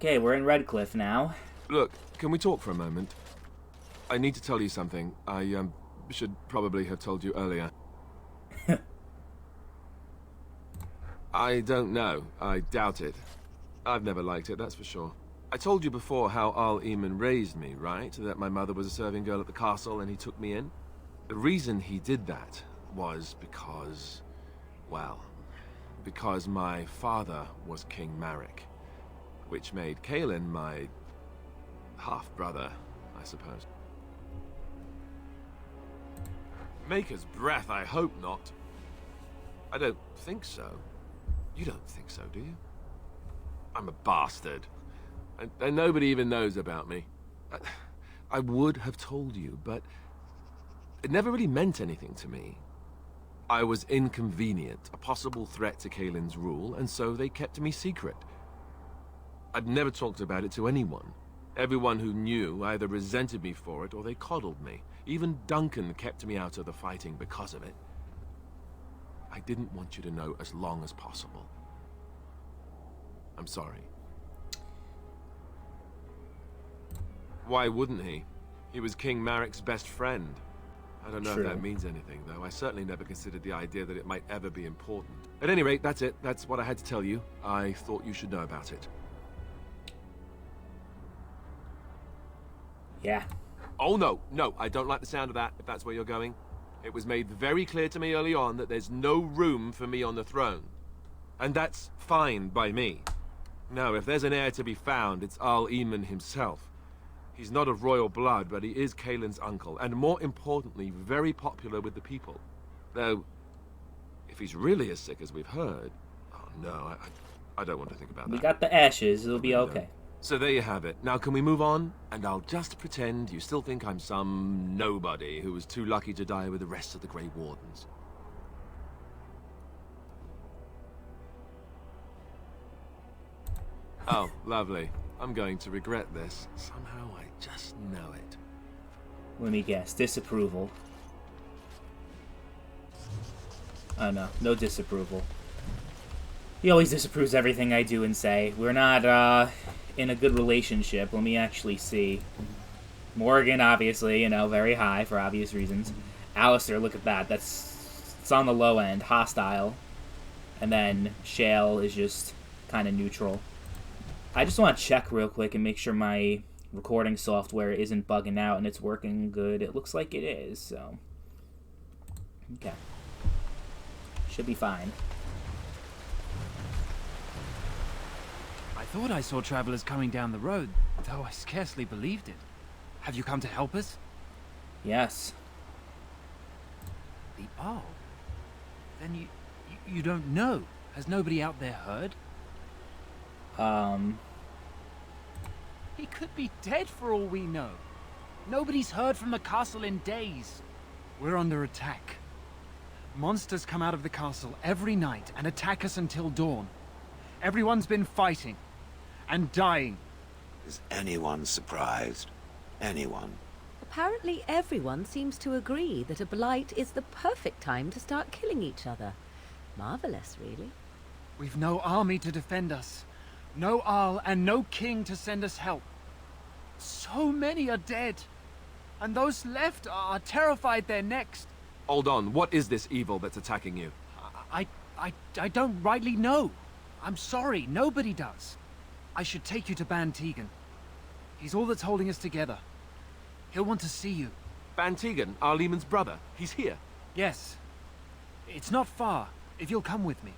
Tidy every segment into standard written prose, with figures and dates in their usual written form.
Okay, we're in Redcliffe now. Look, can we talk for a moment? I need to tell you something. I should probably have told you earlier. I don't know. I doubt it. I've never liked it, that's for sure. I told you before how Al Eamon raised me, right? That my mother was a serving girl at the castle and he took me in. The reason he did that was because, well, because my father was King Marek, which made Kaelin my half-brother, I suppose. Maker's breath, I hope not. I don't think so. You don't think so, do you? I'm a bastard. And nobody even knows about me. I would have told you, but it never really meant anything to me. I was inconvenient, a possible threat to Kaelin's rule, and so they kept me secret. I'd never talked about it to anyone. Everyone who knew either resented me for it or they coddled me. Even Duncan kept me out of the fighting because of it. I didn't want you to know as long as possible. I'm sorry. Why wouldn't he? He was King Marek's best friend. I don't know if that means anything, though. I certainly never considered the idea that it might ever be important. At any rate, that's it. That's what I had to tell you. I thought you should know about it. Yeah. Oh, no, I don't like the sound of that, if that's where you're going. It was made very clear to me early on that there's no room for me on the throne. And that's fine by me. No, if there's an heir to be found, it's Al Eamon himself. He's not of royal blood, but he is Kaelin's uncle, and more importantly, very popular with the people. Though, if he's really as sick as we've heard... Oh, no, I don't want to think about that. We got the ashes, it'll be okay. So there you have it. Now can we move on? And I'll just pretend you still think I'm some nobody who was too lucky to die with the rest of the Grey Wardens. Oh, lovely. I'm going to regret this. Somehow I just know it. Let me guess. Disapproval. Oh, no. No disapproval. He always disapproves everything I do and say. We're not, in a good relationship. Let me actually see. Morgan, obviously, very high for obvious reasons. Alistair, look at that. It's on the low end. Hostile. And then Shale is just kind of neutral. I just want to check real quick and make sure my recording software isn't bugging out and it's working good. It looks like it is, so... Okay. Should be fine. I thought I saw travelers coming down the road, though I scarcely believed it. Have you come to help us? Yes. The Arl? Then you don't know. Has nobody out there heard? He could be dead for all we know. Nobody's heard from the castle in days. We're under attack. Monsters come out of the castle every night and attack us until dawn. Everyone's been fighting and dying. Is anyone surprised? Anyone? Apparently everyone seems to agree that a blight is the perfect time to start killing each other. Marvelous, really. We've no army to defend us. No Arl and no king to send us help. So many are dead. And those left are terrified they're next. Hold on, what is this evil that's attacking you? I don't rightly know. I'm sorry, nobody does. I should take you to Ban Tegan. He's all that's holding us together. He'll want to see you. Ban Tegan, Al Eamon's brother. He's here. Yes. It's not far, if you'll come with me.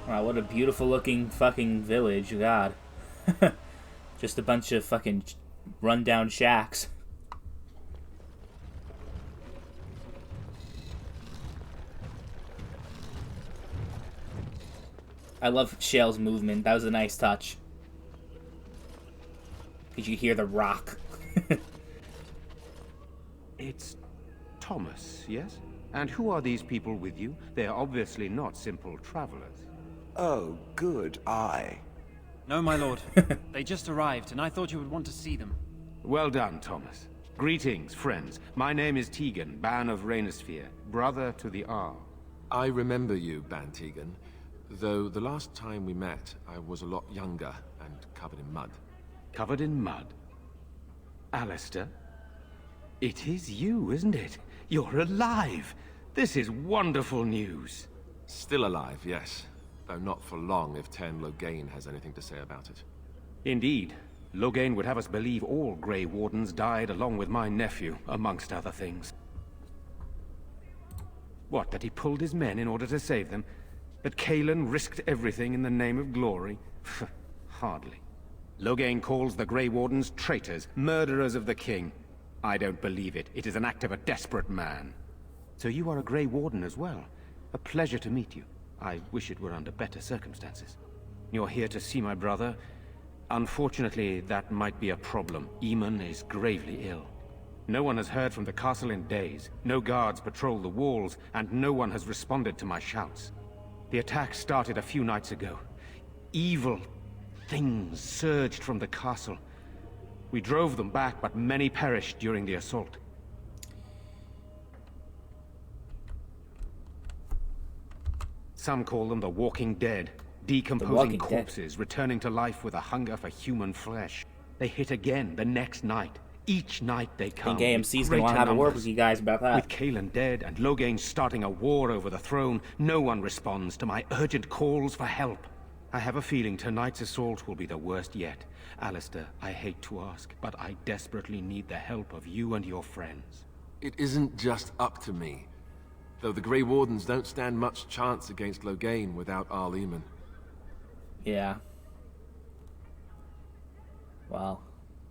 Wow, what a beautiful looking fucking village, God. Just a bunch of fucking rundown shacks. I love Shale's movement. That was a nice touch. Could you hear the rock? It's Thomas, yes? And who are these people with you? They are obviously not simple travelers. Oh, good eye. No, my lord. They just arrived, and I thought you would want to see them. Well done, Thomas. Greetings, friends. My name is Tegan, Ban of Rainersphere, brother to the Arl. I remember you, Bantegan, though the last time we met, I was a lot younger and covered in mud. Covered in mud? Alistair? It is you, isn't it? You're alive! This is wonderful news. Still alive, yes. Though not for long if Ten Loghain has anything to say about it. Indeed. Loghain would have us believe all Grey Wardens died along with my nephew, amongst other things. What, that he pulled his men in order to save them? That Cailan risked everything in the name of glory? Hardly. Loghain calls the Grey Wardens traitors, murderers of the king. I don't believe it. It is an act of a desperate man. So you are a Grey Warden as well. A pleasure to meet you. I wish it were under better circumstances. You're here to see my brother? Unfortunately, that might be a problem. Eamon is gravely ill. No one has heard from the castle in days. No guards patrol the walls, and no one has responded to my shouts. The attack started a few nights ago. Evil things surged from the castle. We drove them back, but many perished during the assault. Some call them the Walking Dead. Decomposing corpses, returning to life with a hunger for human flesh. They hit again the next night. Each night they come. I think AMC's gonna want to have a word with you guys about that. With Cailan dead and Loghain starting a war over the throne, no one responds to my urgent calls for help. I have a feeling tonight's assault will be the worst yet. Alistair, I hate to ask, but I desperately need the help of you and your friends. It isn't just up to me. Though the Grey Wardens don't stand much chance against Loghain without Arl Eamon. Yeah. Well,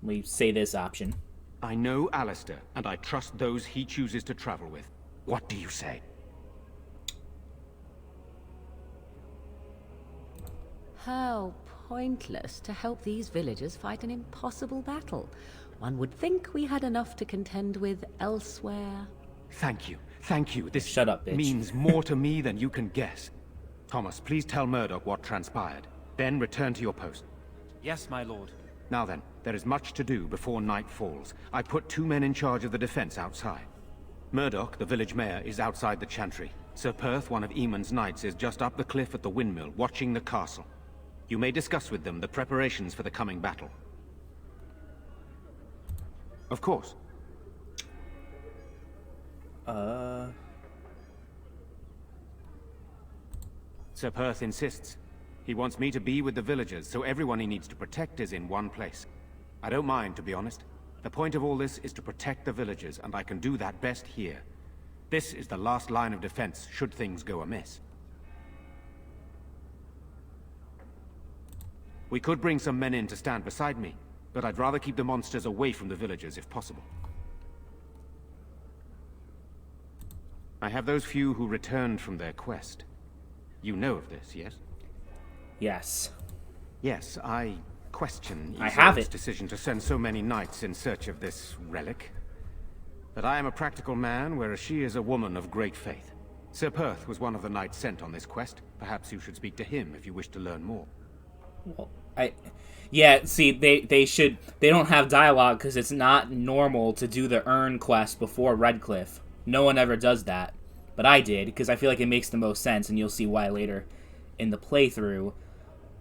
we say this option. I know Alistair, and I trust those he chooses to travel with. What do you say? How pointless to help these villagers fight an impossible battle. One would think we had enough to contend with elsewhere. Thank you. Thank you. This Shut up, bitch. means more to me than you can guess. Thomas, please tell Murdoch what transpired. Then return to your post. Yes, my lord. Now then, there is much to do before night falls. I put 2 men in charge of the defense outside. Murdoch, the village mayor, is outside the chantry. Sir Perth, one of Eamon's knights, is just up the cliff at the windmill, watching the castle. You may discuss with them the preparations for the coming battle. Of course. Sir Perth insists. He wants me to be with the villagers, so everyone he needs to protect is in one place. I don't mind, to be honest. The point of all this is to protect the villagers, and I can do that best here. This is the last line of defense, should things go amiss. We could bring some men in to stand beside me, but I'd rather keep the monsters away from the villagers if possible. I have those few who returned from their quest. You know of this, yes? Yes. Yes, I question I have Isolde's it. decision to send so many knights in search of this relic. But I am a practical man, whereas she is a woman of great faith. Sir Perth was one of the knights sent on this quest. Perhaps you should speak to him if you wish to learn more. Well, yeah, see, they don't have dialogue because it's not normal to do the Earn quest before Redcliffe. No one ever does that. But I did, because I feel like it makes the most sense, and you'll see why later in the playthrough.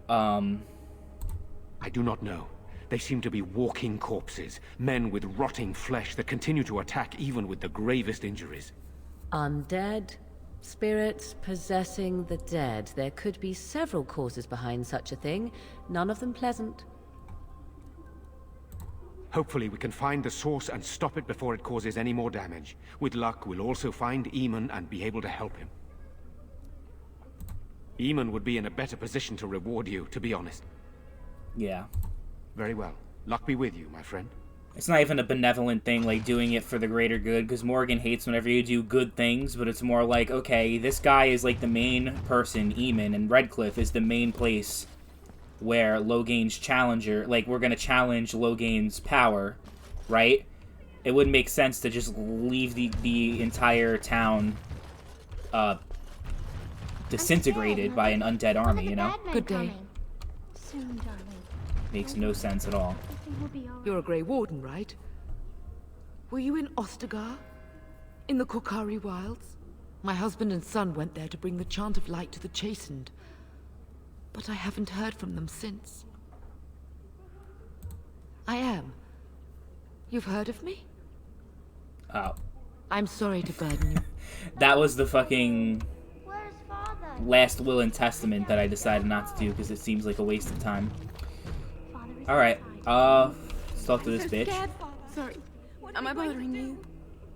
I do not know. They seem to be walking corpses, men with rotting flesh that continue to attack even with the gravest injuries. Undead? Spirits possessing the dead. There could be several causes behind such a thing, none of them pleasant. Hopefully we can find the source and stop it before it causes any more damage. With luck, we'll also find Eamon and be able to help him. Eamon would be in a better position to reward you, to be honest. Yeah. Very well. Luck be with you, my friend. It's not even a benevolent thing, like, doing it for the greater good, because Morgan hates whenever you do good things, but it's more like, okay, this guy is, like, the main person, Eamon, and Redcliffe is the main place where Loghain's challenger, like, we're gonna challenge Loghain's power, right? It wouldn't make sense to just leave the entire town, disintegrated by an undead army, you know? Good day. Soon, darling. Makes no sense at all. Everything will be all right. You're a Grey Warden, right? Were you in Ostagar? In the Korkari Wilds? My husband and son went there to bring the chant of light to the chastened. But I haven't heard from them since. I am. You've heard of me? Oh. I'm sorry to burden you. That was the fucking Where's Father? last will and testament that I decided not to do because it seems like a waste of time. Father is Alright, outside. let's talk to this bitch. Scared, Father. Sorry. Am I bothering you?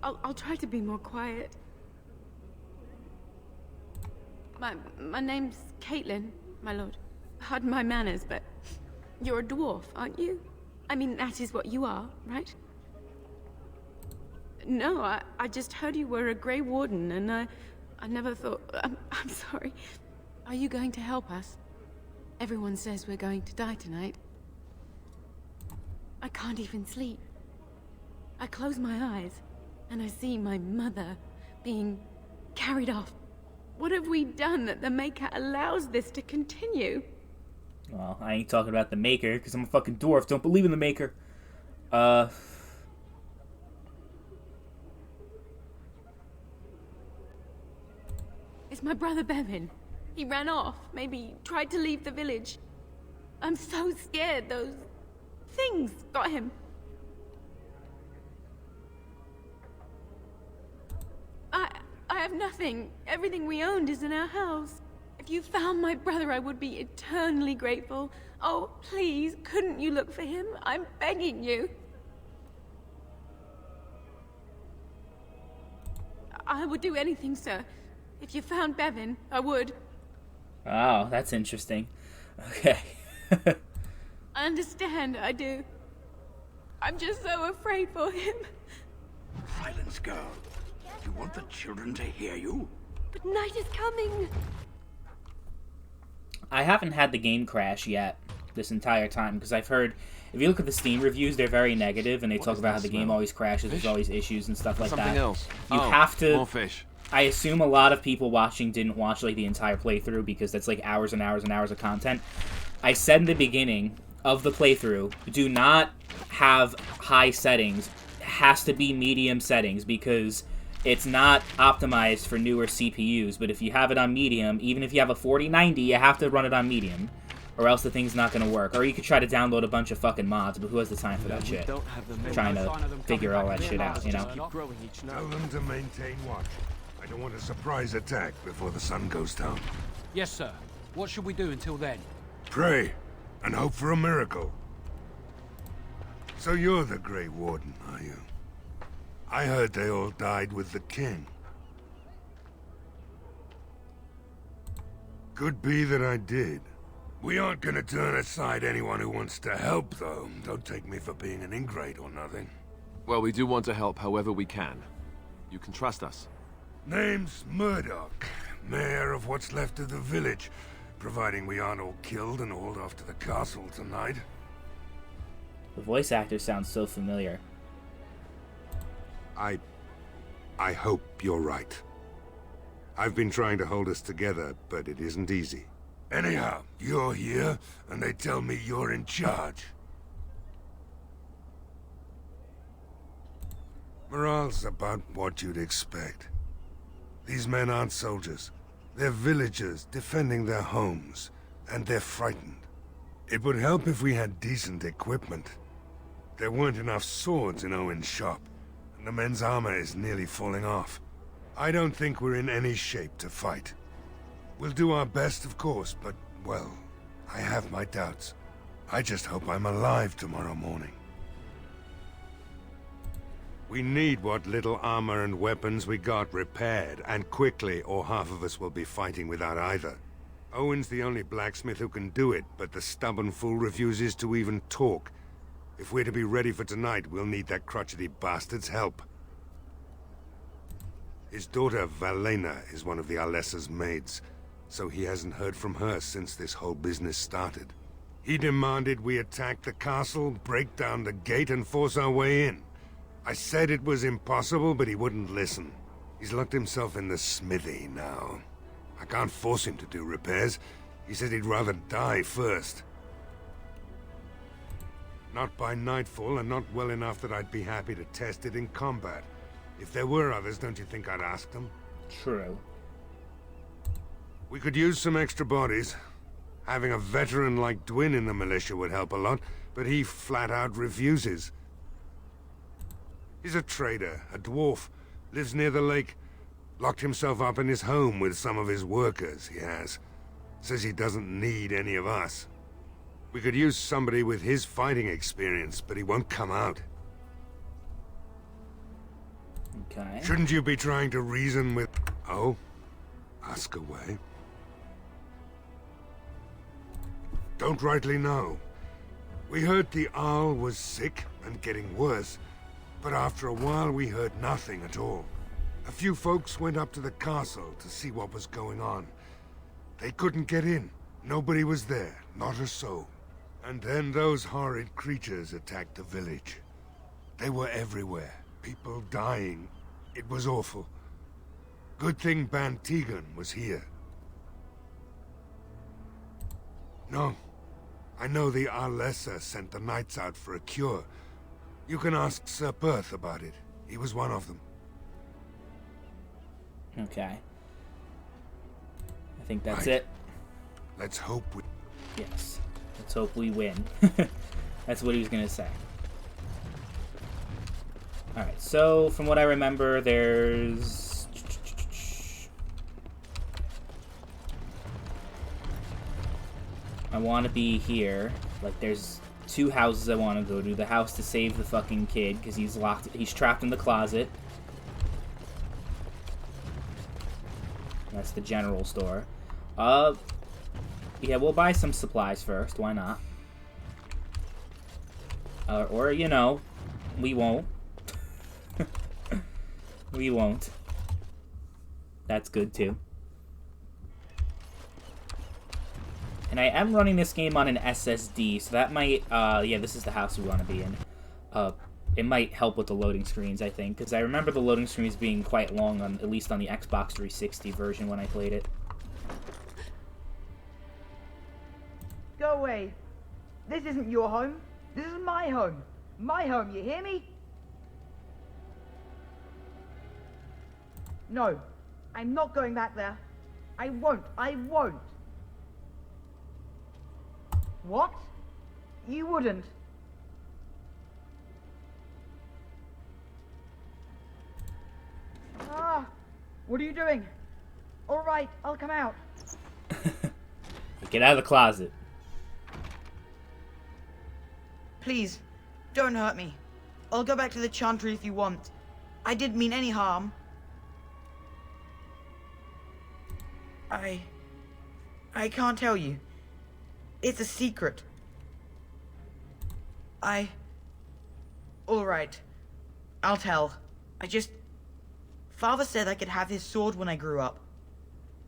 I'll try to be more quiet. My name's Caitlin, my lord. Pardon my manners, but you're a dwarf, aren't you? I mean, that is what you are, right? No, I just heard you were a Grey Warden, and I never thought... I'm sorry. Are you going to help us? Everyone says we're going to die tonight. I can't even sleep. I close my eyes, and I see my mother being carried off. What have we done that the Maker allows this to continue? Well, I ain't talking about the Maker, because I'm a fucking dwarf. Don't believe in the Maker. It's my brother Bevan. He ran off, maybe tried to leave the village. I'm so scared those things got him. I have nothing. Everything we owned is in our house. If you found my brother, I would be eternally grateful. Oh, please, couldn't you look for him? I'm begging you. I would do anything, sir. If you found Bevan, I would. Oh, that's interesting. Okay. I understand, I do. I'm just so afraid for him. Silence, girl. You want the children to hear you? But night is coming. I haven't had the game crash yet this entire time, because I've heard, if you look at the Steam reviews, they're very negative, and they talk about how the game always crashes, there's always issues and stuff like that. Something else. You have to... More fish. I assume a lot of people watching didn't watch, like, the entire playthrough, because that's, like, hours and hours and hours of content. I said in the beginning of the playthrough, do not have high settings. It has to be medium settings, because it's not optimized for newer CPUs, but if you have it on medium, even if you have a 4090, you have to run it on medium, or else the thing's not going to work. Or you could try to download a bunch of fucking mods, but who has the time for that shit? Trying to figure all that shit out, you know? Tell them to maintain watch. I don't want a surprise attack before the sun goes down. Yes, sir. What should we do until then? Pray, and hope for a miracle. So you're the Grey Warden, are you? I heard they all died with the king. Could be that I did. We aren't gonna turn aside anyone who wants to help, though. Don't take me for being an ingrate or nothing. Well, we do want to help however we can. You can trust us. Name's Murdoch, mayor of what's left of the village, providing we aren't all killed and hauled off to the castle tonight. The voice actor sounds so familiar. I hope you're right. I've been trying to hold us together, but it isn't easy. Anyhow, you're here, and they tell me you're in charge. Morale's about what you'd expect. These men aren't soldiers. They're villagers defending their homes, and they're frightened. It would help if we had decent equipment. There weren't enough swords in Owen's shop, and the men's armor is nearly falling off. I don't think we're in any shape to fight. We'll do our best, of course, but, well, I have my doubts. I just hope I'm alive tomorrow morning. We need what little armor and weapons we got repaired, and quickly, or half of us will be fighting without either. Owen's the only blacksmith who can do it, but the stubborn fool refuses to even talk. If we're to be ready for tonight, we'll need that crotchety bastard's help. His daughter, Valena, is one of the Alessa's maids, so he hasn't heard from her since this whole business started. He demanded we attack the castle, break down the gate, and force our way in. I said it was impossible, but he wouldn't listen. He's locked himself in the smithy now. I can't force him to do repairs. He said he'd rather die first. Not by nightfall, and not well enough that I'd be happy to test it in combat. If there were others, don't you think I'd ask them? True. We could use some extra bodies. Having a veteran like Dwin in the militia would help a lot, but he flat out refuses. He's a trader, a dwarf, lives near the lake. Locked himself up in his home with some of his workers, he has. Says he doesn't need any of us. We could use somebody with his fighting experience, but he won't come out. Okay. Shouldn't you be trying to reason with... Oh? Ask away. Don't rightly know. We heard the Arl was sick and getting worse, but after a while we heard nothing at all. A few folks went up to the castle to see what was going on. They couldn't get in. Nobody was there, not a soul. And then those horrid creatures attacked the village. They were everywhere, people dying. It was awful. Good thing Ban Tegan was here. No, I know the Arlessa sent the knights out for a cure. You can ask Sir Perth about it. He was one of them. Okay. I think that's Right. it. Let's hope we... Yes. Let's hope we win. That's what he was gonna say. Alright, so from what I remember, there's... I want to be here. Like, there's 2 houses I want to go to. The house to save the fucking kid, because he's locked... He's trapped in the closet. That's the general store. Yeah, we'll buy some supplies first. Why not? Or, you know, we won't. We won't. That's good, too. And I am running this game on an SSD, so that might, yeah, this is the house we want to be in. It might help with the loading screens, I think, because I remember the loading screens being quite long, on at least on the Xbox 360 version when I played it. Go away. This isn't your home. This is my home. My home, you hear me? No, I'm not going back there. I won't. I won't. What? You wouldn't? Ah, what are you doing? All right, I'll come out. Get out of the closet. Please, don't hurt me. I'll go back to the Chantry if you want. I didn't mean any harm. I can't tell you. It's a secret. All right. I'll tell. Father said I could have his sword when I grew up.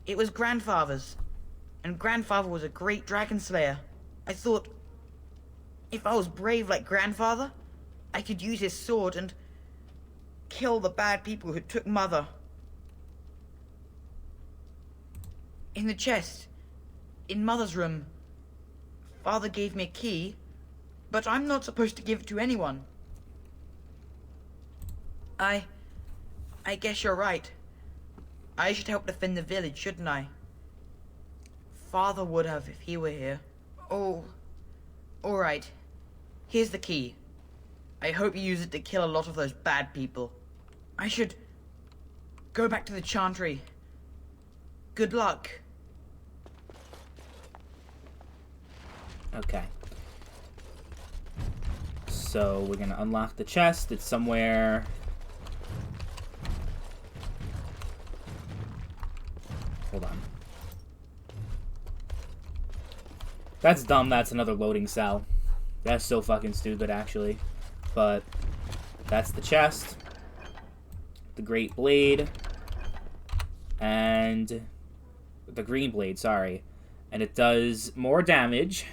It was Grandfather's. And Grandfather was a great dragon slayer. I thought, if I was brave like Grandfather, I could use his sword and kill the bad people who took Mother. In the chest, in Mother's room, Father gave me a key, but I'm not supposed to give it to anyone. I guess you're right. I should help defend the village, shouldn't I? Father would have if he were here. Oh, alright. Here's the key. I hope you use it to kill a lot of those bad people. I should go back to the Chantry. Good luck. Okay. So we're gonna unlock the chest. It's somewhere... Hold on. That's dumb. That's another loading cell. That's so fucking stupid, actually. But that's the chest. The Great Blade. And the Green Blade, sorry. And it does more damage.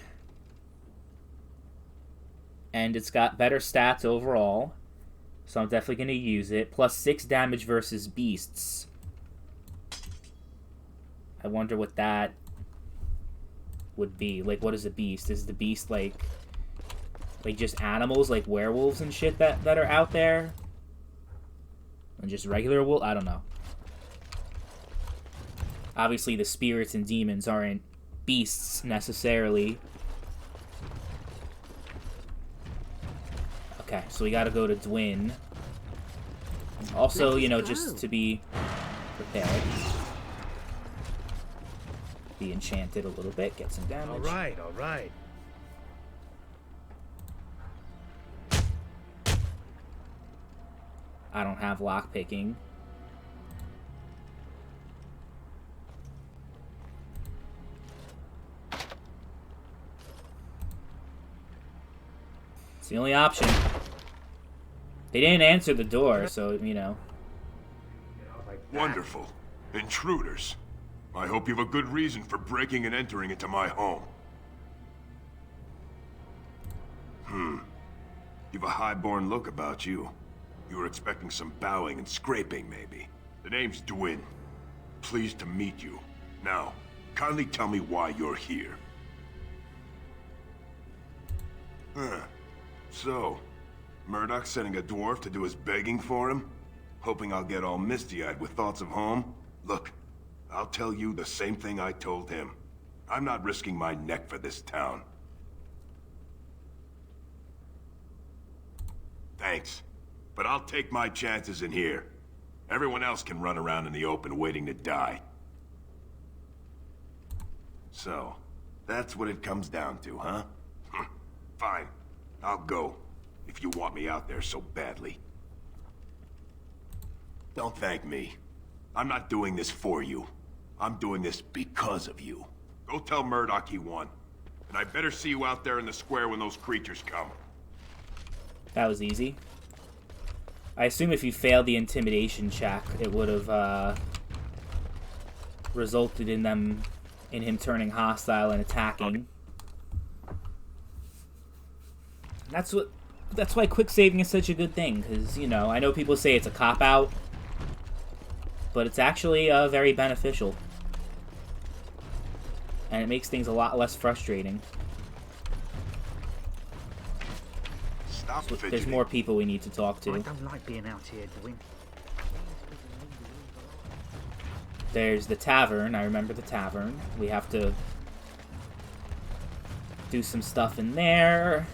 And it's got better stats overall. So I'm definitely going to use it. Plus 6 damage versus beasts. I wonder what that would be. Like, what is a beast? Is the beast, like just animals, like werewolves and shit that are out there? And just regular wolf? I don't know. Obviously, the spirits and demons aren't beasts necessarily. Okay, so we gotta go to Dwin. Also, you know, just to be prepared. Be enchanted a little bit, get some damage. Alright, alright. I don't have lockpicking. It's the only option. They didn't answer the door, so, you know. Wonderful. Intruders. I hope you have a good reason for breaking and entering into my home. You've a high-born look about you. You were expecting some bowing and scraping, maybe. The name's Dwin. Pleased to meet you. Now, kindly tell me why you're here. So, Murdoch's sending a dwarf to do his begging for him? Hoping I'll get all misty-eyed with thoughts of home? Look, I'll tell you the same thing I told him. I'm not risking my neck for this town. Thanks, but I'll take my chances in here. Everyone else can run around in the open waiting to die. So, that's what it comes down to, huh? Fine. I'll go, if you want me out there so badly. Don't thank me. I'm not doing this for you. I'm doing this because of you. Go tell Murdoch he won. And I better see you out there in the square when those creatures come. That was easy. I assume if you failed the intimidation check, it would have resulted in him turning hostile and attacking. That's why quick saving is such a good thing, because, you know, I know people say it's a cop-out, but it's actually very beneficial. And it makes things a lot less frustrating. Stop so there's more people we need to talk to. I don't like being out here, Dwin. There's the tavern. I remember the tavern. We have to do some stuff in there.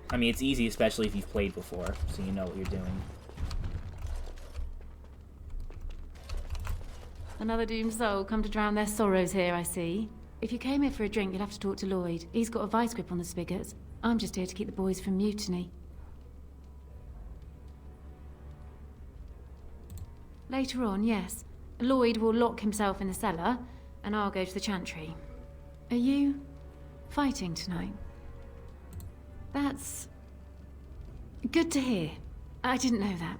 I mean, it's easy, especially if you've played before, so you know what you're doing. Another doomed soul come to drown their sorrows here, I see. If you came here for a drink, you'll have to talk to Lloyd. He's got a vice grip on the spigots. I'm just here to keep the boys from mutiny. Later on, yes. Lloyd will lock himself in the cellar, and I'll go to the chantry. Are you fighting tonight? That's good to hear. I didn't know that.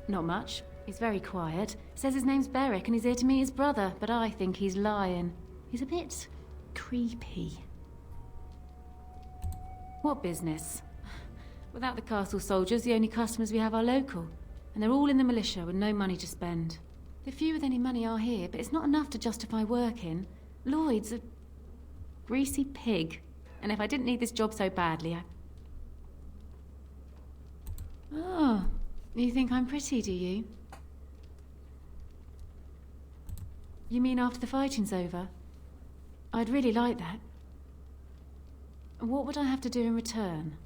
Not much. He's very quiet. Says his name's Beric and he's here to meet his brother, but I think he's lying. He's a bit creepy. What business? Without the castle soldiers, the only customers we have are local. And they're all in the militia with no money to spend. The few with any money are here, but it's not enough to justify working. Lloyd's a greasy pig. And if I didn't need this job so badly, Oh, you think I'm pretty, do you? You mean after the fighting's over? I'd really like that. What would I have to do in return?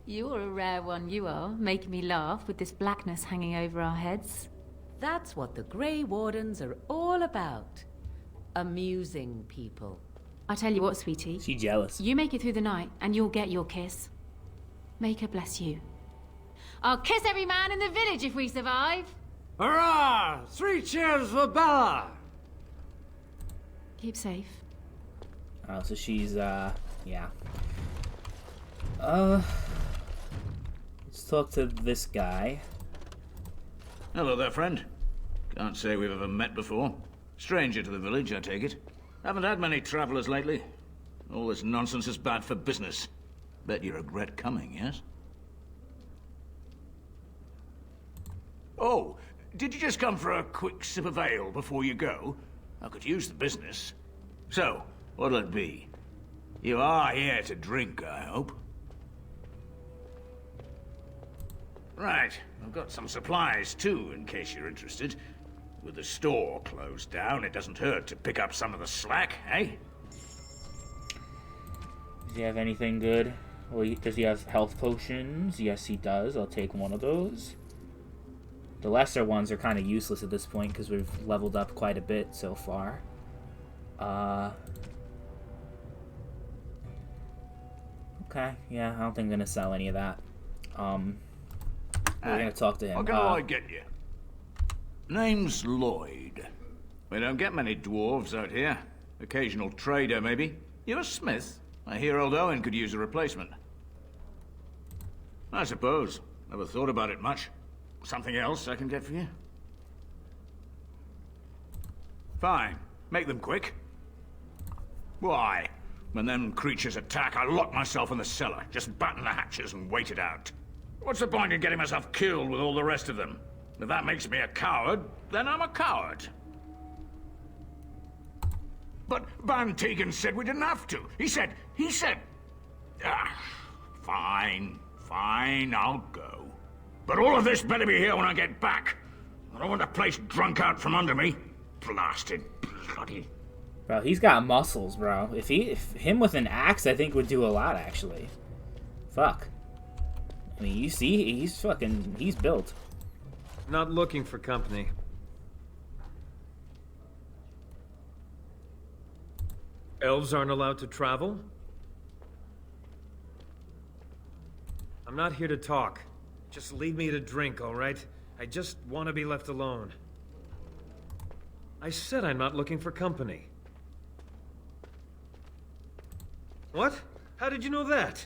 You're a rare one, you are, making me laugh with this blackness hanging over our heads. That's what the Grey Wardens are all about. Amusing people. I tell you what, sweetie. She's jealous. You make it through the night, and you'll get your kiss. Make her bless you. I'll kiss every man in the village if we survive. Hurrah! 3 cheers for Bella! Keep safe. Oh, so she's, yeah. Let's talk to this guy. Hello there, friend. Can't say we've ever met before. Stranger to the village, I take it. Haven't had many travelers lately. All this nonsense is bad for business. Bet you regret coming, yes? Oh, did you just come for a quick sip of ale before you go? I could use the business. So, what'll it be? You are here to drink, I hope. Right, I've got some supplies too, in case you're interested. With the store closed down, it doesn't hurt to pick up some of the slack, eh? Does he have anything good? Well, does he have health potions? Yes, he does. I'll take one of those. The lesser ones are kind of useless at this point because we've leveled up quite a bit so far. Okay, yeah, I don't think I'm gonna sell any of that. We're gonna talk to him. What can I get you? Name's Lloyd. We don't get many dwarves out here. Occasional trader, maybe. You're a smith? I hear old Owen could use a replacement. I suppose. Never thought about it much. Something else I can get for you? Fine. Make them quick. Why? When them creatures attack, I lock myself in the cellar. Just batten the hatches and wait it out. What's the point in getting myself killed with all the rest of them? If that makes me a coward, then I'm a coward. But Van Tegan said we didn't have to. He said... Fine, I'll go. But all of this better be here when I get back. I don't want the place drunk out from under me. Blasted bloody... Bro, he's got muscles, bro. If him with an axe, I think would do a lot, actually. Fuck. I mean, you see, he's built. Not looking for company. Elves aren't allowed to travel? I'm not here to talk. Just leave me to drink, all right? I just want to be left alone. I said I'm not looking for company. What? How did you know that?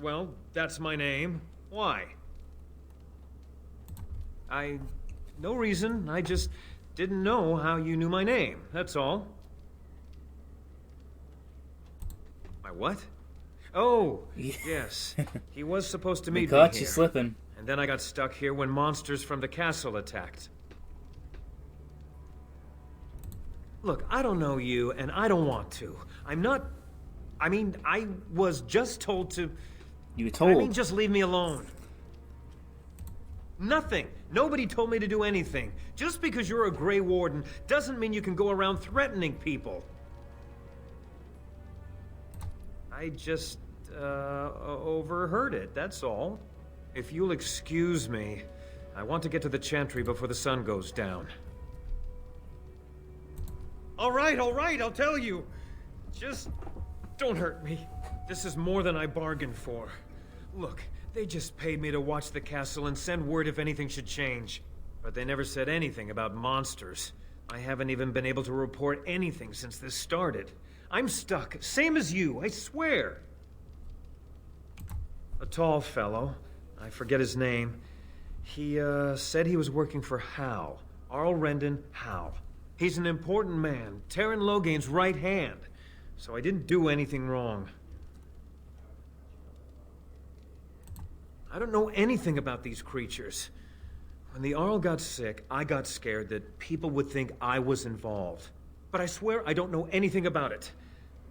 Well, that's my name. Why? No reason. I just didn't know how you knew my name, that's all. My what? Oh, yes. He was supposed to meet me here. Caught you slipping. And then I got stuck here when monsters from the castle attacked. Look, I don't know you, and I don't want to. I was just told to... You were told? Just leave me alone. Nothing. Nobody told me to do anything. Just because you're a Grey Warden doesn't mean you can go around threatening people. I just, overheard it, that's all. If you'll excuse me, I want to get to the Chantry before the sun goes down. All right, I'll tell you. Just don't hurt me. This is more than I bargained for. Look, they just paid me to watch the castle and send word if anything should change. But they never said anything about monsters. I haven't even been able to report anything since this started. I'm stuck, same as you, I swear. A tall fellow, I forget his name. He, said he was working for Hal. Arl Rendon Hal. He's an important man, Terran Logain's right hand. So I didn't do anything wrong. I don't know anything about these creatures. When the Arl got sick, I got scared that people would think I was involved. But I swear I don't know anything about it.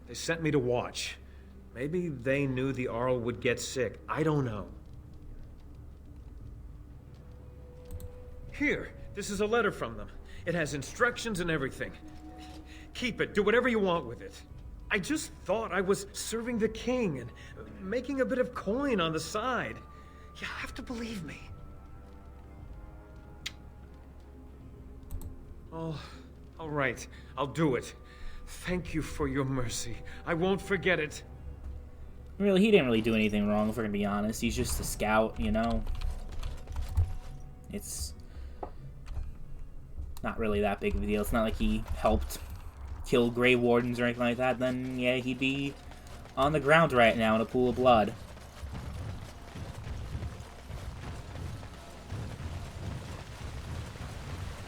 They sent me to watch. Maybe they knew the Arl would get sick. I don't know. Here, this is a letter from them. It has instructions and everything. Keep it. Do whatever you want with it. I just thought I was serving the king and making a bit of coin on the side. You have to believe me. Oh, all right. I'll do it. Thank you for your mercy. I won't forget it. Really, he didn't really do anything wrong, if we're gonna be honest. He's just a scout, you know? It's not really that big of a deal. It's not like he helped kill Grey Wardens or anything like that. Then, yeah, he'd be on the ground right now in a pool of blood.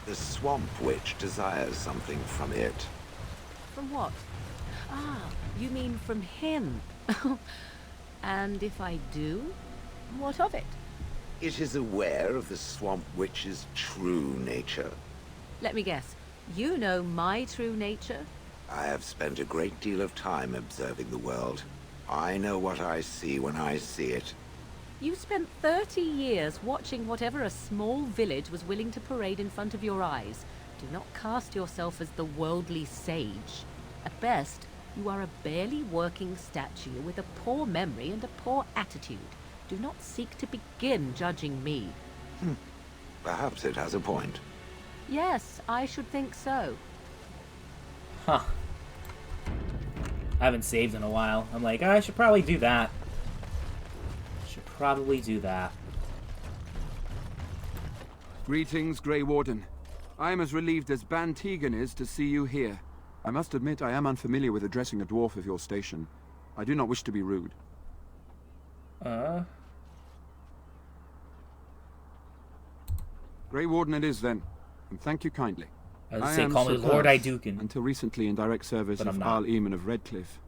The Swamp Witch desires something from it. From what? Ah, you mean from him. And if I do, what of it? it is aware of the Swamp Witch's true nature? Let me guess. You know my true nature? I have spent a great deal of time observing the world. I know what I see when I see it. You spent 30 years watching whatever a small village was willing to parade in front of your eyes. Do not cast yourself as the worldly sage. At best, you are a barely working statue with a poor memory and a poor attitude. Do not seek to begin judging me. Perhaps it has a point. Yes, I should think so. Huh. I haven't saved in a while. I'm like, I should probably do that. Should probably do that. Greetings, Grey Warden. I am as relieved as Ban Tegan is to see you here. I must admit I am unfamiliar with addressing a dwarf of your station. I do not wish to be rude. Grey Warden it is then, and thank you kindly. I say call me Lord Iduken. Until recently in direct service of Arl Eamon of Redcliffe.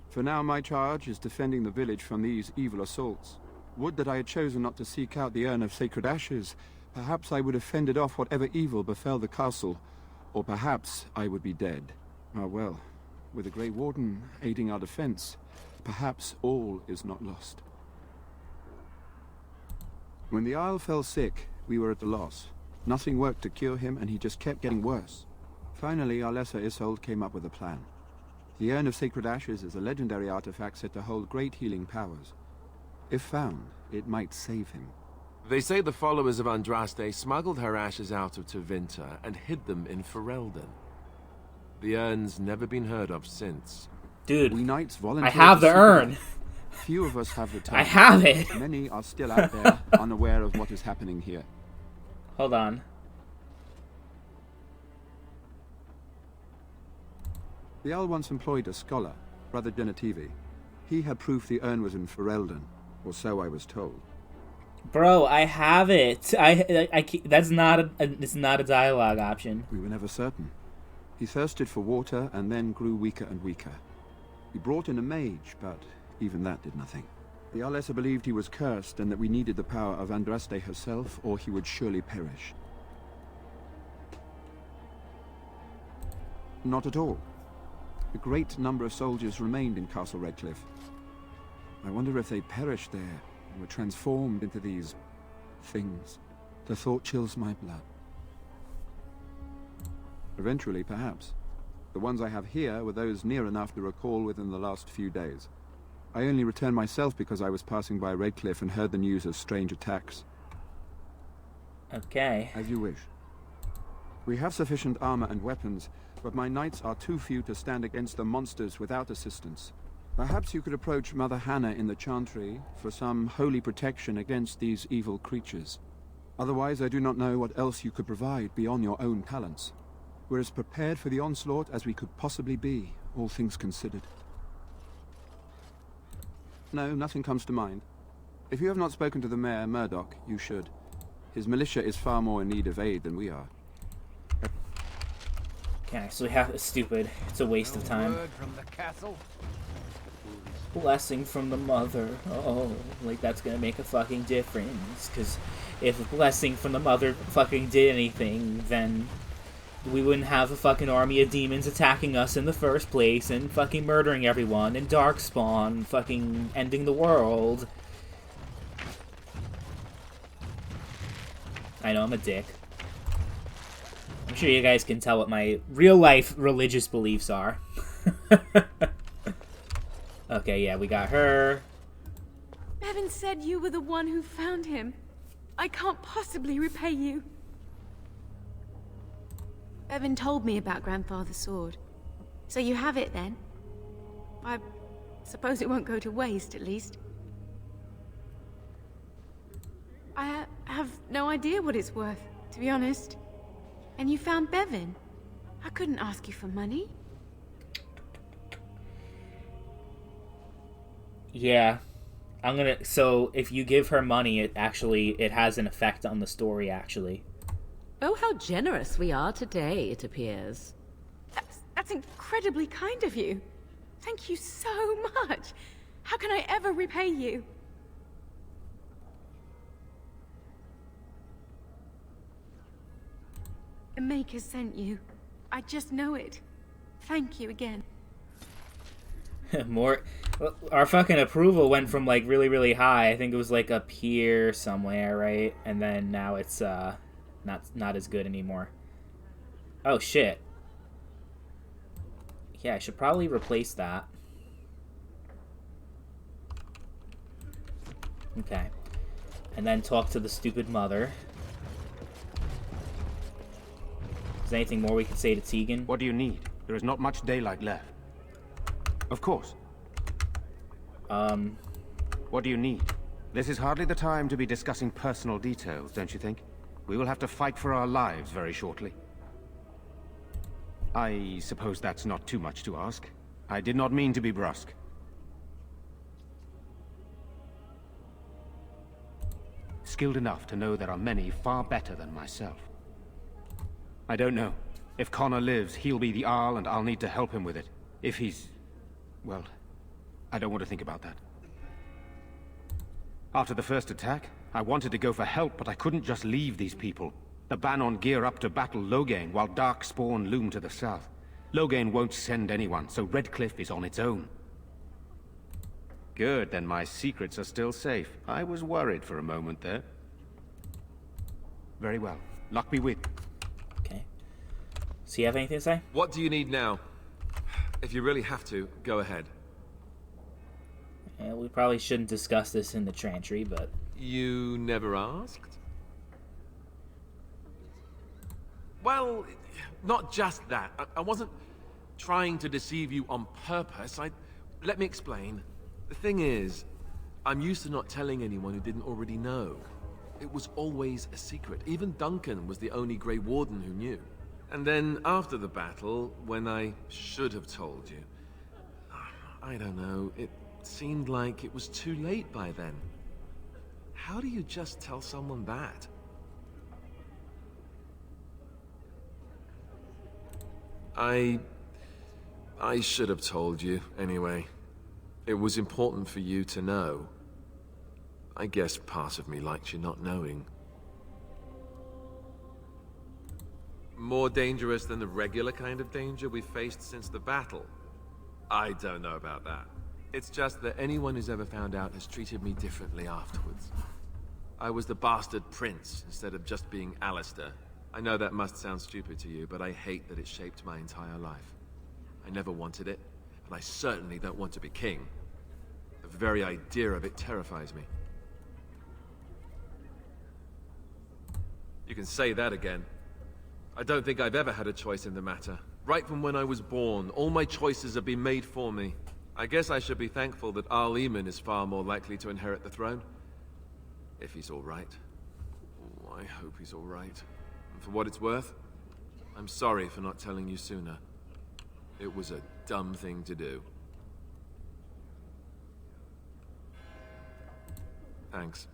For now my charge is defending the village from these evil assaults. Would that I had chosen not to seek out the urn of sacred ashes. Perhaps I would have fended off whatever evil befell the castle, or perhaps I would be dead. Ah well, with the Grey Warden aiding our defense, perhaps all is not lost. When the Isle fell sick, we were at a loss. Nothing worked to cure him, and he just kept getting worse. Finally, our lesser Isolde came up with a plan. The Urn of Sacred Ashes is a legendary artifact said to hold great healing powers. If found, it might save him. They say the followers of Andraste smuggled her ashes out of Tevinter and hid them in Ferelden. The urn's never been heard of since. Dude, we knights I have the urn. Few of us have returned. I have it. Many are still out there, unaware of what is happening here. Hold on. The Jarl once employed a scholar, Brother Genetivi. He had proof the urn was in Ferelden, or so I was told. Bro, I have it. That's not it's not a dialogue option. We were never certain. He thirsted for water and then grew weaker and weaker. He brought in a mage, but even that did nothing. The Arlessa believed he was cursed and that we needed the power of Andraste herself, or he would surely perish. Not at all. A great number of soldiers remained in Castle Redcliffe. I wonder if they perished there and were transformed into these things. The thought chills my blood. Eventually, perhaps. The ones I have here were those near enough to recall within the last few days. I only returned myself because I was passing by Redcliffe and heard the news of strange attacks. Okay. As you wish. We have sufficient armor and weapons, but my knights are too few to stand against the monsters without assistance. Perhaps you could approach Mother Hannah in the Chantry for some holy protection against these evil creatures. Otherwise, I do not know what else you could provide beyond your own talents. We're as prepared for the onslaught as we could possibly be, all things considered. No, nothing comes to mind. If you have not spoken to the mayor, Murdoch, you should. His militia is far more in need of aid than we are. Can't actually have it's stupid. It's a waste of time. Word from the castle. Blessing from the mother. Oh, like that's gonna make a fucking difference. Because if a blessing from the mother fucking did anything, then we wouldn't have a fucking army of demons attacking us in the first place and fucking murdering everyone and Darkspawn fucking ending the world. I know I'm a dick. I'm sure you guys can tell what my real-life religious beliefs are. Okay, yeah, we got her. Bevan said you were the one who found him. I can't possibly repay you. Bevan told me about Grandfather's sword. So you have it then? I suppose it won't go to waste, at least. I have no idea what it's worth, to be honest. And you found Bevan. I couldn't ask you for money. Yeah. I'm gonna... So, if you give her money, it has an effect on the story, actually. Oh, how generous we are today, it appears. That's incredibly kind of you. Thank you so much. How can I ever repay you? The Maker sent you. I just know it. Thank you again. More, our fucking approval went from like really, really high. I think it was like up here somewhere, right? And then now it's not as good anymore. Oh shit. Yeah, I should probably replace that. Okay. And then talk to the stupid mother. Is there anything more we can say to Tegan? What do you need? There is not much daylight left. Of course. What do you need? This is hardly the time to be discussing personal details, don't you think? We will have to fight for our lives very shortly. I suppose that's not too much to ask. I did not mean to be brusque. Skilled enough to know there are many far better than myself. I don't know. If Connor lives, he'll be the Arl and I'll need to help him with it. If he's... well, I don't want to think about that. After the first attack, I wanted to go for help, but I couldn't just leave these people. The Bannon gear up to battle Loghain, while Darkspawn loom to the south. Loghain won't send anyone, so Redcliffe is on its own. Good, then my secrets are still safe. I was worried for a moment there. Very well. Luck be with. Okay. So you have anything to say? What do you need now? If you really have to, go ahead. Yeah, we probably shouldn't discuss this in the Chantry, but... You never asked? Well, not just that. I wasn't trying to deceive you on purpose. Let me explain. The thing is, I'm used to not telling anyone who didn't already know. It was always a secret. Even Duncan was the only Grey Warden who knew. And then after the battle, when I should have told you, I don't know, it seemed like it was too late by then. How do you just tell someone that? I should have told you, anyway. It was important for you to know. I guess part of me likes you not knowing. More dangerous than the regular kind of danger we've faced since the battle? I don't know about that. It's just that anyone who's ever found out has treated me differently afterwards. I was the bastard prince instead of just being Alistair. I know that must sound stupid to you, but I hate that it shaped my entire life. I never wanted it, and I certainly don't want to be king. The very idea of it terrifies me. You can say that again. I don't think I've ever had a choice in the matter. Right from when I was born, all my choices have been made for me. I guess I should be thankful that Arl Eamon is far more likely to inherit the throne. If he's all right. Oh, I hope he's all right. And for what it's worth, I'm sorry for not telling you sooner. It was a dumb thing to do. Thanks.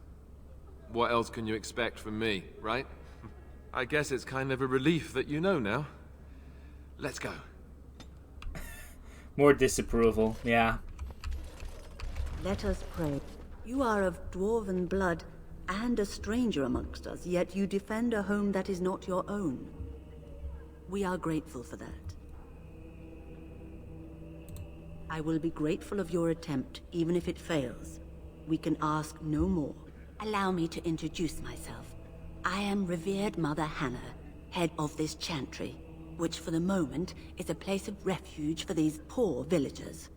What else can you expect from me, right? I guess it's kind of a relief that you know now. Let's go. More disapproval, yeah. Let us pray. You are of dwarven blood and a stranger amongst us, yet you defend a home that is not your own. We are grateful for that. I will be grateful of your attempt, even if it fails. We can ask no more. Allow me to introduce myself. I am revered Mother Hannah, head of this chantry, which for the moment is a place of refuge for these poor villagers.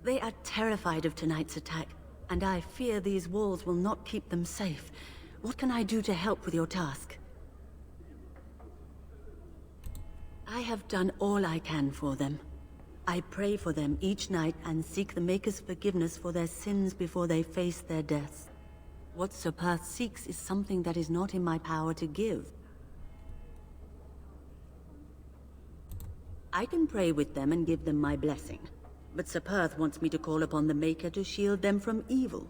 They are terrified of tonight's attack, and I fear these walls will not keep them safe. What can I do to help with your task? I have done all I can for them. I pray for them each night and seek the Maker's forgiveness for their sins before they face their deaths. What Sir Perth seeks is something that is not in my power to give. I can pray with them and give them my blessing, but Sir Perth wants me to call upon the Maker to shield them from evil.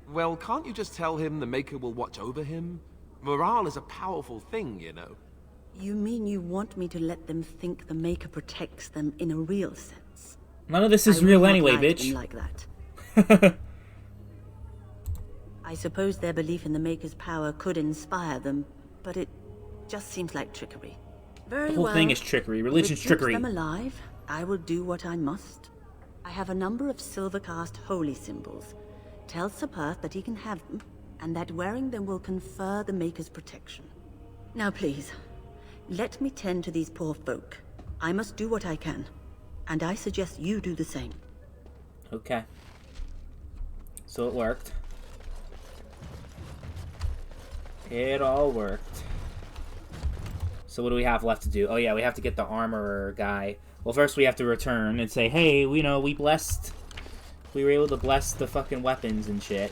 Well, can't you just tell him the Maker will watch over him? Morale is a powerful thing, you know. You mean you want me to let them think the Maker protects them in a real sense? None of this is real anyway, bitch. Like that. I suppose their belief in the Maker's power could inspire them, but it just seems like trickery. Very The whole well. thing is trickery. If it Religion's keeps trickery. them alive, I will do what I must. I have a number of silver-cast holy symbols. Tell Sir Perth that he can have them, and that wearing them will confer the Maker's protection. Now please, let me tend to these poor folk. I must do what I can, and I suggest you do the same. Okay. So it worked. It all worked. So what do we have left to do? Oh yeah, we have to get the armorer guy. Well, first we have to return and say, hey, we know we were able to bless the fucking weapons and shit.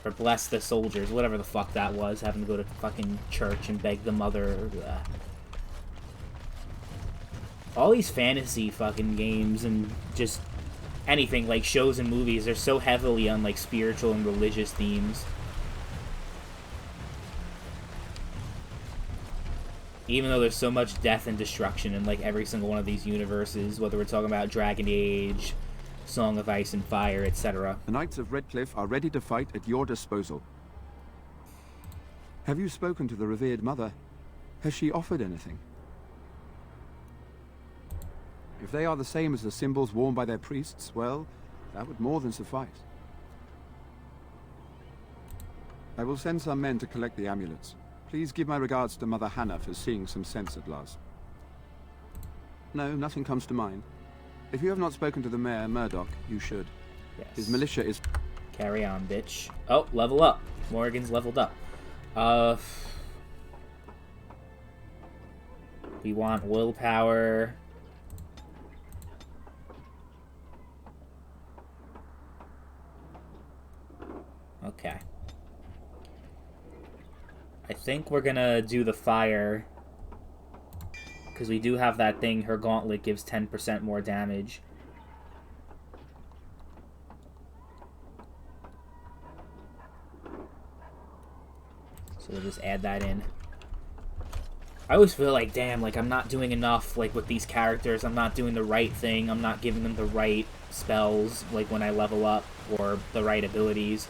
Or bless the soldiers, whatever the fuck that was, having to go to fucking church and beg the mother. All these fantasy fucking games and just anything, like shows and movies, they're so heavily on like spiritual and religious themes. Even though there's so much death and destruction in like every single one of these universes, whether we're talking about Dragon Age, Song of Ice and Fire, etc. The Knights of Redcliffe are ready to fight at your disposal. Have you spoken to the revered mother? Has she offered anything? If they are the same as the symbols worn by their priests, well, that would more than suffice. I will send some men to collect the amulets. Please give my regards to Mother Hannah for seeing some sense at last. No, nothing comes to mind. If you have not spoken to the mayor, Murdoch, you should. Yes. His militia is... Carry on, bitch. Oh, level up. Morgan's leveled up. We want willpower. Okay. I think we're gonna do the fire. Because we do have that thing, her gauntlet gives 10% more damage. So we'll just add that in. I always feel like, damn, like I'm not doing enough, like with these characters. I'm not doing the right thing. I'm not giving them the right spells, like when I level up, or the right abilities.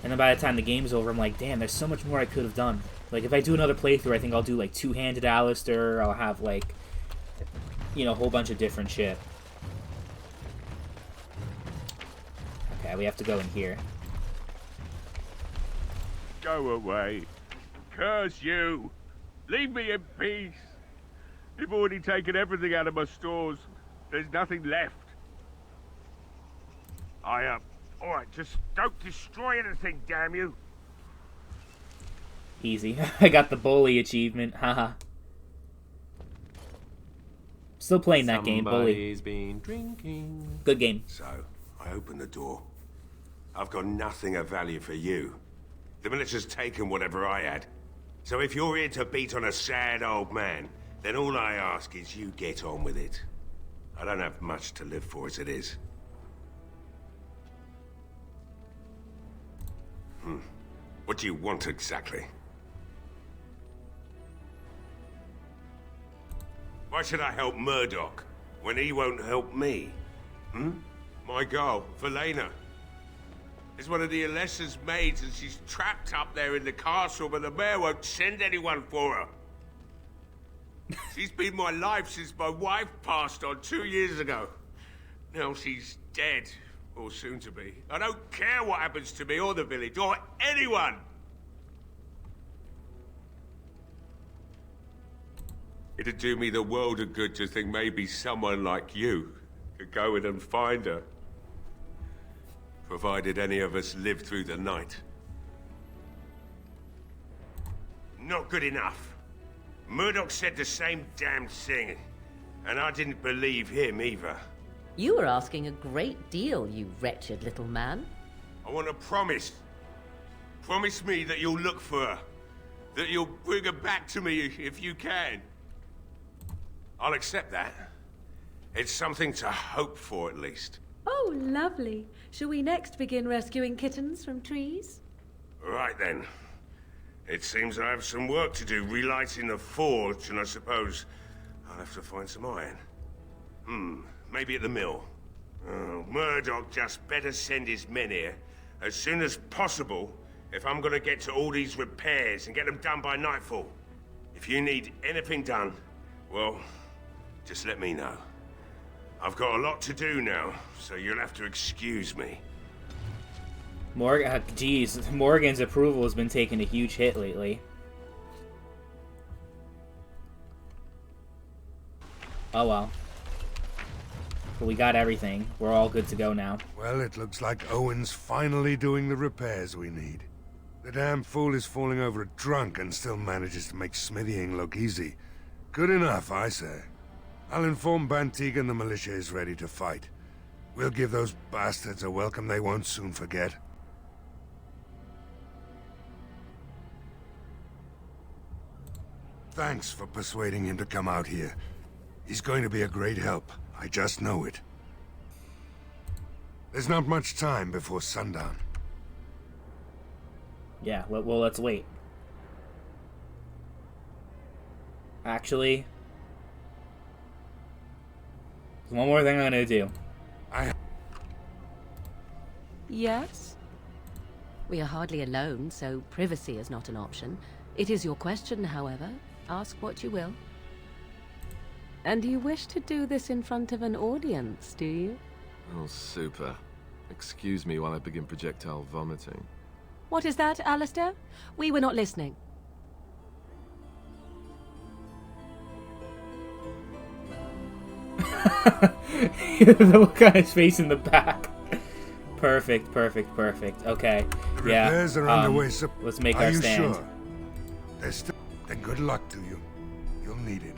And then by the time the game's over, I'm like, damn, there's so much more I could have done. Like, if I do another playthrough, I think I'll do, like, two-handed Alistair. I'll have, like, you know, a whole bunch of different shit. Okay, we have to go in here. Go away. Curse you. Leave me in peace. You've already taken everything out of my stores. There's nothing left. Alright, just don't destroy anything, damn you. Easy. I got the bully achievement. Haha. Still playing that game, bully. Somebody's been drinking. Good game. So, I open the door. I've got nothing of value for you. The militia's taken whatever I had. So if you're here to beat on a sad old man, then all I ask is you get on with it. I don't have much to live for as it is. What do you want exactly? Why should I help Murdoch when he won't help me? My girl, Valena, is one of the Alessa's maids and she's trapped up there in the castle, but the mayor won't send anyone for her. She's been my life since my wife passed on 2 years ago. Now she's dead. Or soon to be. I don't care what happens to me or the village or anyone! It'd do me the world of good to think maybe someone like you could go in and find her. Provided any of us live through the night. Not good enough. Murdoch said the same damn thing, and I didn't believe him either. You were asking a great deal, you wretched little man. I want a promise. Promise me that you'll look for her. That you'll bring her back to me if you can. I'll accept that. It's something to hope for, at least. Oh, lovely. Shall we next begin rescuing kittens from trees? Right then. It seems I have some work to do relighting the forge, and I suppose I'll have to find some iron. Maybe at the mill. Oh, Murdoch just better send his men here as soon as possible if I'm gonna get to all these repairs and get them done by nightfall. If you need anything done, well, just let me know. I've got a lot to do now, so you'll have to excuse me. Geez, Morgan's approval has been taking a huge hit lately. Oh well. But we got everything. We're all good to go now. Well, it looks like Owen's finally doing the repairs we need. The damn fool is falling over drunk and still manages to make smithying look easy. Good enough, I say. I'll inform Bantig and the militia is ready to fight. We'll give those bastards a welcome they won't soon forget. Thanks for persuading him to come out here. He's going to be a great help. I just know it. There's not much time before sundown. Yeah, well, let's wait. Actually, there's one more thing I'm gonna do. Yes? We are hardly alone, so privacy is not an option. It is your question, however. Ask what you will. And you wish to do this in front of an audience, do you? Oh, super. Excuse me while I begin projectile vomiting. What is that, Alistair? We were not listening. The look on his face in the back. Perfect. Okay. The repairs are underway, so let's make our stand. Sure? Then good luck to you. You'll need it.